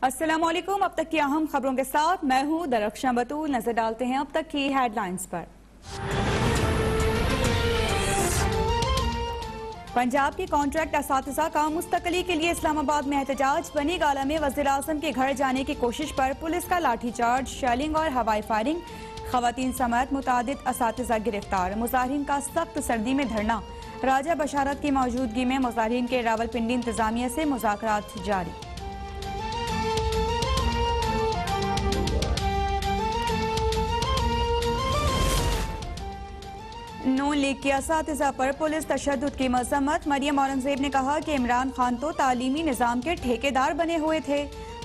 अस्सलामुअलैकुम। अब तक की अहम खबरों के साथ मैं हूं दरख्शां बतूल। नजर डालते हैं अब तक की हेडलाइंस पर। पंजाब के कॉन्ट्रैक्ट असातिज़ा का मुस्तकली के लिए इस्लामाबाद में एहतजाज। बनी गाला में वज़ीर आज़म के घर जाने की कोशिश पर पुलिस का लाठीचार्ज, शेलिंग और हवाई फायरिंग। खवातीन समेत मुतादिद असातिज़ा गिरफ्तार। मुजाहिरीन का सख्त सर्दी में धरना। राजा बशारत की मौजूदगी में मुजाहिरीन के रावलपिंडी इंतजामिया से मुज़ाकरात जारी। नून लीग की असातिज़ा पर पुलिस तशद्दुद की मज़म्मत। मरियम औरंगज़ेब ने कहा कि इमरान खान तो तालीमी निज़ाम के ठेकेदार बने हुए थे।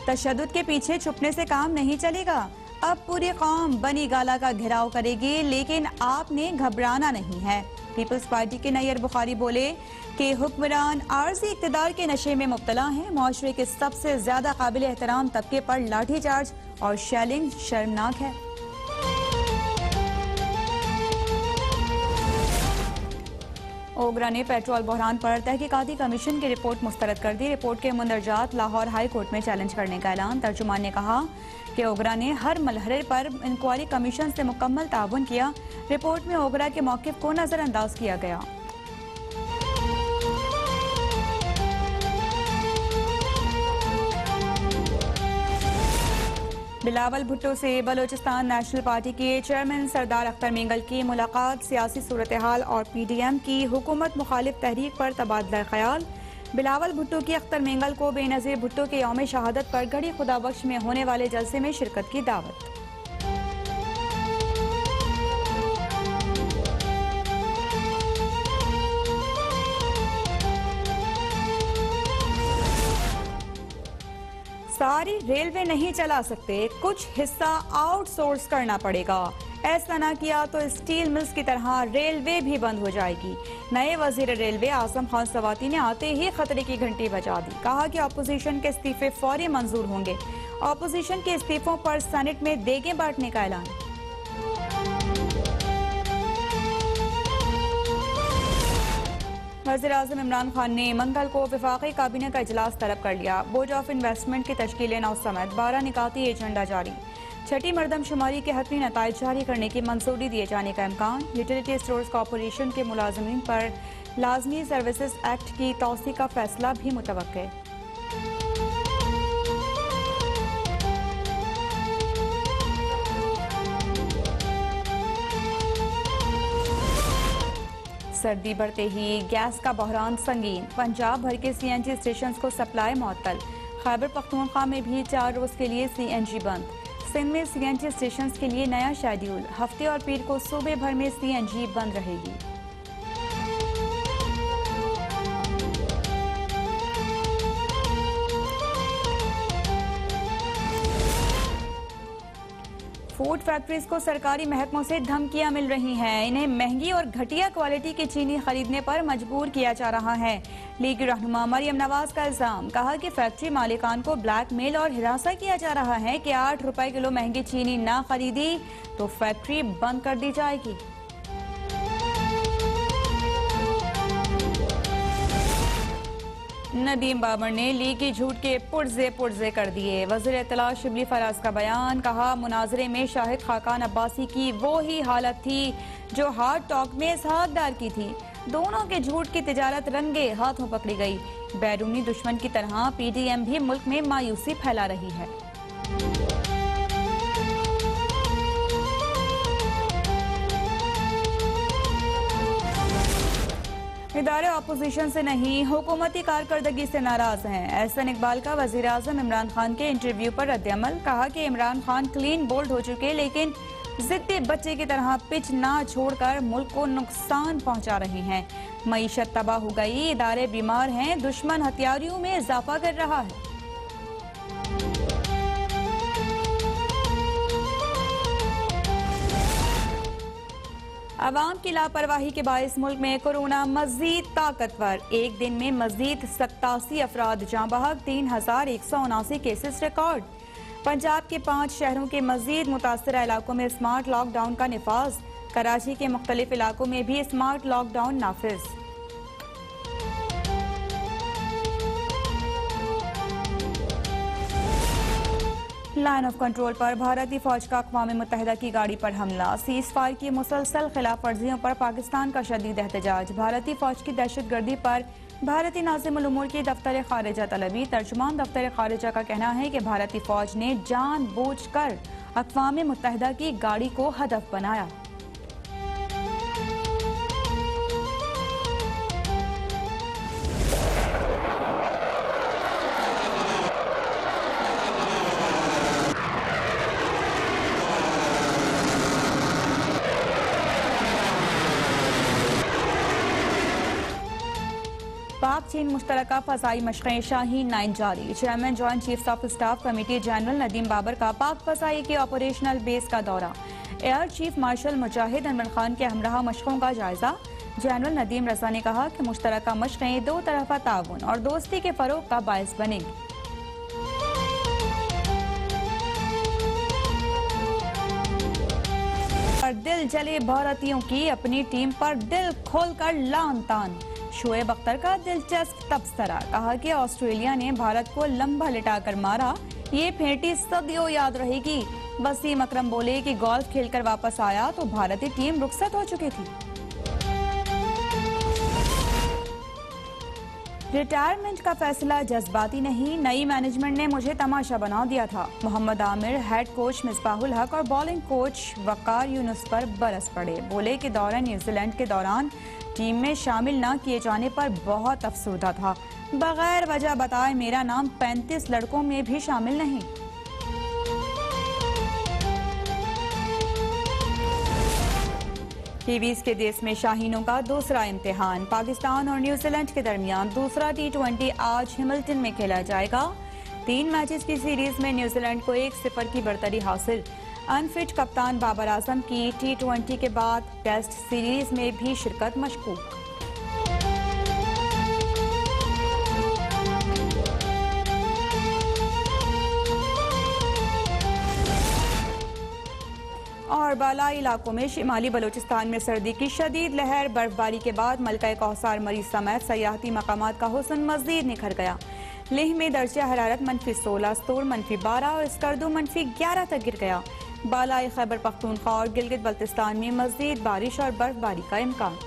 तशद्दुद के पीछे छुपने से काम नहीं चलेगा। अब पूरी कौम बनी गाला का घेराव करेगी, लेकिन आपने घबराना नहीं है। पीपल्स पार्टी के नैयर बुखारी बोले कि हुक्मरान आर्जी इक़्तिदार के नशे में मुब्तला हैं। मुआशरे के सबसे ज्यादा काबिल एहतराम तबके पर लाठीचार्ज और शेलिंग शर्मनाक है। ओगरा ने पेट्रोल बहरान पर तहकीकाती कमीशन की रिपोर्ट मुस्तरद कर दी। रिपोर्ट के मुंदरजात लाहौर हाई कोर्ट में चैलेंज करने का ऐलान। तर्जुमान ने कहा कि ओगरा ने हर मलहरे पर इंक्वायरी कमीशन से मुकम्मल ताउन किया। रिपोर्ट में ओगरा के मौक़िफ़ को नजरअंदाज किया गया। बिलावल भुट्टो से बलोचिस्तान नेशनल पार्टी के चेयरमैन सरदार अख्तर मेंगल की मुलाकात। सियासी सूरत हाल और PDM की हुकूमत मुखालिफ तहरीक पर तबादला ख्याल। बिलावल भुट्टो की अख्तर मेंगल को बेनज़ीर भुट्टो के यौम शहादत पर गढ़ी खुदाबख्श में होने वाले जलसे में शिरकत की दावत। सारी रेलवे नहीं चला सकते, कुछ हिस्सा आउटसोर्स करना पड़ेगा। ऐसा ना किया तो स्टील मिल्स की तरह रेलवे भी बंद हो जाएगी। नए वजीर रेलवे आजम खान सवाती ने आते ही खतरे की घंटी बजा दी। कहा कि अपोजिशन के इस्तीफे फौरी मंजूर होंगे। अपोजिशन के इस्तीफों पर सेनेट में देगें बांटने का ऐलान। वज़ीर आज़म इमरान खान ने मंगल को वफाकी काबीना का इजलास तलब कर लिया। बोर्ड ऑफ इन्वेस्टमेंट की तश्कील नौ समेत 12 निकाती एजेंडा जारी। छठी मरदमशुमारी के हतमी नताइज जारी करने की मंजूरी दिए जाने का इम्कान। यूटिलिटी स्टोर्स कॉरपोरेशन के मुलाजमीन पर लाजमी सर्विसेज एक्ट की तौसी का फैसला भी मुतवक्के। सर्दी बढ़ते ही गैस का बहरान संगीन। पंजाब भर के CNG स्टेशन को सप्लाई मुअत्तल। खैबर पख्तूनख्वा में भी 4 रोज के लिए CNG बंद। सिंध में CNG स्टेशन के लिए नया शेड्यूल। हफ्ते और पीर को सूबे भर में CNG बंद रहेगी। फूड फैक्ट्रीज को सरकारी महकमों से धमकियां मिल रही हैं। इन्हें महंगी और घटिया क्वालिटी की चीनी खरीदने पर मजबूर किया जा रहा है। लीग रहनुमा मरियम नवाज का इल्जाम। कहा कि फैक्ट्री मालिकान को ब्लैकमेल और हिरासा किया जा रहा है कि 8 रुपए किलो महंगी चीनी ना खरीदी तो फैक्ट्री बंद कर दी जाएगी। नदीम बाबर ने लीग की झूठ के पुर्जे कर दिए। वज़ीर इत्तला शिबली फराज का बयान। कहा मुनाजरे में शाहिद खाकान अब्बासी की वो ही हालत थी जो हार्ड टॉक में इसहाक डार की थी। दोनों के झूठ की तिजारत रंगे हाथों पकड़ी गई। बैरूनी दुश्मन की तरह PDM भी मुल्क में मायूसी फैला रही है। इदारे अपोजिशन से नहीं, हुकूमती कारकर्दगी से नाराज हैं। एहसन इकबाल का वज़ीर आज़म इमरान खान के इंटरव्यू पर रद्द-ए-अमल। कहा कि इमरान खान क्लीन बोल्ड हो चुके, लेकिन जिद्दी बच्चे की तरह पिच ना छोड़कर मुल्क को नुकसान पहुंचा रहे हैं। मईशत तबाह हो गई, इदारे बीमार हैं, दुश्मन हथियारियों में इजाफा कर रहा है। अवाम की लापरवाही के बायस मुल्क में कोरोना मजीद ताकतवर। एक दिन में मजीद 87 अफराद जाँ बहक। 3179 केसेस रिकॉर्ड। पंजाब के 5 शहरों के मजीद मुतासरा इलाकों में स्मार्ट लॉकडाउन का निफाज। कराची के मुख्तलिफ इलाकों में भी स्मार्ट लॉकडाउन नाफिज। लाइन ऑफ कंट्रोल पर भारतीय फौज का अक़वाम मुत्तहिदा की गाड़ी पर हमला। सीज फायर की मुसलसल खिलाफ वर्जियों पर पाकिस्तान का शदीद एहतजाज। भारतीय फौज की दहशतगर्दी पर भारतीय नाज़िमुल उमूर की दफ्तर खारिजा तलबी। तर्जुमान दफ्तर खारिजा का कहना है कि भारतीय फौज ने जानबूझकर अक़वाम मुत्तहिदा की गाड़ी को हदफ बनाया। पाक चीन मुश्तरका फ़ज़ाई मशक़ें शाहीन 9 जारी। Chairman joint chiefs of staff committee general Nadeem Babar का पाक फ़ज़ाई के ऑपरेशनल बेस का दौरा। Air chief marshal Mujahid Anwar Khan के हमराह मशक़ों का जायजा। जनरल नदीम रज़ा ने कहा कि मुश्तरका मशक़ें दो तरफ़ा ताउन और दोस्ती के फ़रोग़ का बायस बनेंगी। दिल जले भारतीयों की अपनी टीम पर दिल खोलकर लान तान। शोएब अख्तर का दिलचस्प तबसरा। कहा कि ऑस्ट्रेलिया ने भारत को लंबा लिटाकर मारा, ये फेंटी सदियों याद रहेगी। वसीम अकरम बोले कि गोल्फ खेलकर वापस आया तो भारतीय टीम रुखसत हो चुकी थी। रिटायरमेंट का फैसला जज्बाती नहीं, नई मैनेजमेंट ने मुझे तमाशा बना दिया था। मोहम्मद आमिर, हेड कोच मिसबाहुल हक और बॉलिंग कोच वकार यूनुस पर बरस पड़े। बोले कि दौरे न्यूजीलैंड के दौरान टीम में शामिल न किए जाने पर बहुत अफसोदा था। बगैर वजह बताए मेरा नाम 35 लड़कों में भी शामिल नहीं। कीवीज के देश में शाहीनों का दूसरा इम्तिहान। पाकिस्तान और न्यूजीलैंड के दरमियान दूसरा T20 आज हिमिल्टन में खेला जाएगा। 3 मैचेस की सीरीज में न्यूजीलैंड को 1-0 की बढ़तरी हासिल। अनफिट कप्तान बाबर आजम की T20 के बाद टेस्ट सीरीज में भी शिरकत मशकूक। और बालाई इलाकों में शिमाली बलूचिस्तान में सर्दी की शदीद लहर। बर्फबारी के बाद मलका कौसार मरीज समेत सयाहती मकामात का हुस्न मजीद निखर गया। लेह में दर्जा हरारत -16, स्तूर -12 और स्कर्दू -11 तक गिर गया। बालाई खैबर पख्तूनख्वा और गिलगित बल्तिस्तान में मजीद बारिश और बर्फबारी का इम्कान।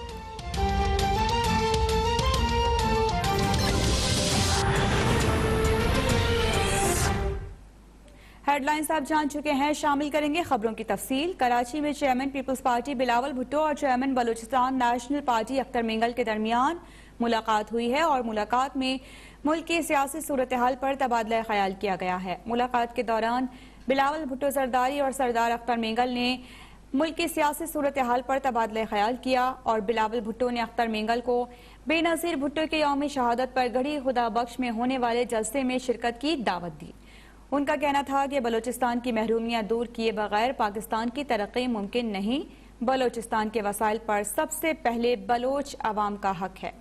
हेडलाइंस आप जान चुके हैं, शामिल करेंगे खबरों की तफसील। कराची में chairman Peoples Party Bilawal Bhutto और chairman Balochistan National Party Akhtar Mengal के दरमियान मुलाकात हुई है और मुलाकात में मुल्क की सियासी सूरत हाल पर तबादला ख्याल किया गया है। मुलाकात के दौरान बिलावल भुट्टो जरदारी और सरदार अख्तर मिंगल ने मुल्क की सियासी सूरत हाल पर तबादला ख्याल किया और बिलावल भुट्टो ने अख्तर मिंगल को बेनज़ीर भुट्टो के यौम शहादत पर गढ़ी खुदा बख्श में होने वाले जलसे में शिरकत की दावत दी। उनका कहना था कि बलूचिस्तान की महरूमियां दूर किए बगैर पाकिस्तान की तरक्की मुमकिन नहीं। बलूचिस्तान के वसाइल पर सबसे पहले बलोच अवाम का हक है।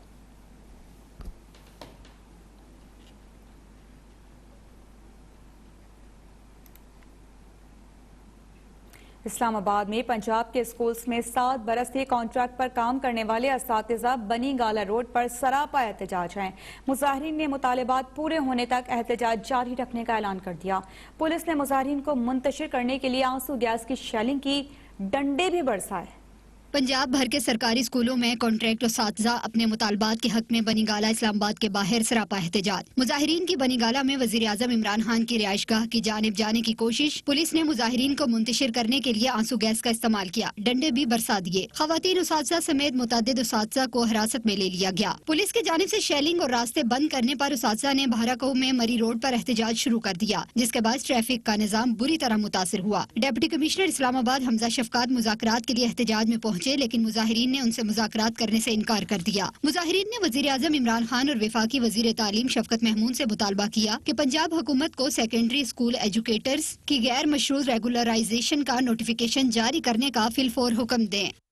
इस्लामाबाद में पंजाब के स्कूल्स में 7 बरस से कॉन्ट्रैक्ट पर काम करने वाले असातिज़ा बनी गाला रोड पर सरापा एहतजाज हैं। मुजाहिरीन ने मुतालिबात पूरे होने तक एहतजाज जारी रखने का ऐलान कर दिया। पुलिस ने मुजाहिरीन को मुंतशिर करने के लिए आंसू गैस की शेलिंग की, डंडे भी बरसाए। पंजाब भर के सरकारी स्कूलों में कॉन्ट्रैक्ट असातिज़ा अपने मुतालबात के हक में बनीगाला इस्लामाबाद के बाहर सरापा एहतजाज। मुजाहिरीन की बनीगाला में वजीर आजम इमरान खान की रिहाइशगाह की जानिब जाने की कोशिश। पुलिस ने मुजाहिरीन को मुंतशिर करने के लिए आंसू गैस का इस्तेमाल किया, डंडे भी बरसा दिए। खवातीन उसातिज़ा समेत मुतअद्दिद उसातिज़ा को हिरासत में ले लिया गया। पुलिस की जानिब से शेलिंग और रास्ते बंद करने पर उसातिज़ा ने बहराकोह में मरी रोड पर एहतजाज शुरू कर दिया, जिसके बाद ट्रैफिक का निजाम बुरी तरह मुतासिर हुआ। डिप्टी कमिश्नर इस्लामाबाद हमजा शफकात मुज़ाकरात के लिए एहतजाज में पहुंचे, लेकिन मुजाहिरीन ने उनसे मुज़ाकरात करने से इनकार कर दिया। मुजाहिरीन ने वजीर आजम इमरान खान और वफाकी वजीर तालीम शफकत महमूद से मुतालबा किया कि पंजाब हुकूमत को सेकेंडरी स्कूल एजुकेटर्स की गैर मशरूत रेगुलराइजेशन का नोटिफिकेशन जारी करने का फिलफौर हुक्म दें।